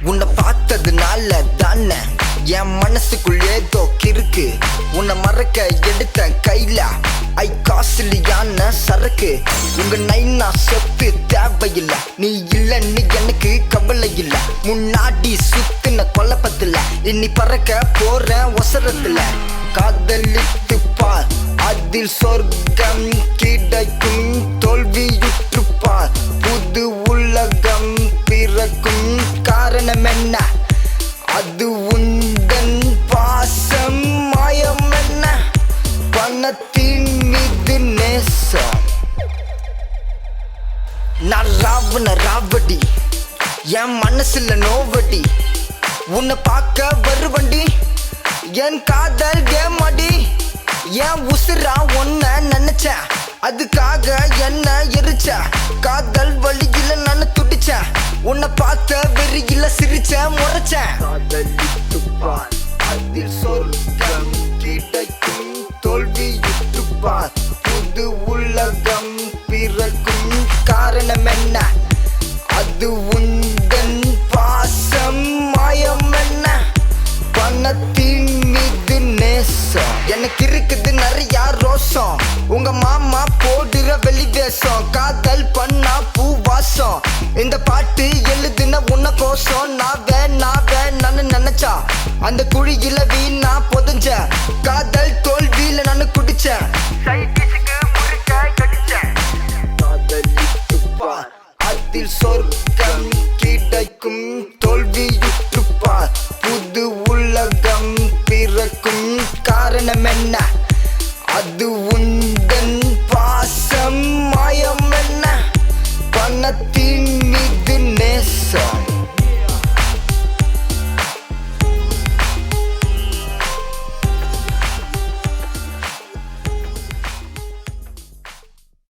உன்னை பார்த்ததுனால தானே என் மனசுக்குள் ஏதோ கிறுக்கு. உன்னை மறக்க எடுத்த கையில காசுலியான சரக்கு. உங்க நைனா சொத்து தேவையில்லை, நீ இல்லன்னு எனக்கு கவலை இல்ல. முன்னாடி சுத்துன கொல்லப்பத்துல இன்னி பறக்க போற ஒசரத்துல. காதலித்து பார், அதில் சொர்க்கம் கிடைக்கும். தோல்வியுற்றுப்பார், புது உலகம் பிறக்கும். காரணம் என்ன? அது உந்தன் பாசம். மாயம் என்ன? பணத்தின் மீது நேசம். நான் ராவடி, என் மனசுல நோவடி. உன்னை பார்க்க வருவண்டி, என் காதல் கேமாடி. என் உசுரா ஒன்ன நினைச்சேன், அதுக்காக என்ன எரிச்ச. காதல் வழியில நான் துடிச்சேன், உன்னை பார்த்த வெறியில சிரிச்சேன் முறைச்சேன். காதலித்துப்பார், அதில் சொர்க்கம் கிடைக்கும். தோல்வியுற்றுப்பார், புது உலகம் பிறக்கும். காரணம் என்ன? அது உந்தன் பாசம். மாயம் என்ன? பணத்தின் மீது நேசம். எனக்கு இருக்குது நிறைய ரோசம், உங்க மாமா போடுற வெளிவேசம். காதல் பண்ணா பூவாசம், இந்த பாட்டு எழுதுன உன்ன கோசம். நான் வேணான்னு நினைச்சா அந்த குழியில வீணா பொதஞ்ச. காதல் தோல்வியில நான் குடிச்சேன், காதலித்துப்பார், அதில் சொர்க்கம் கிடைக்கும். தோல்வியுற்றுப்பார், புது உலகம் பிறக்கும். காரணம் என்ன? அது உந்தன் பாசம். மாயம் என்ன? பணத்தின் மீது நேசம்.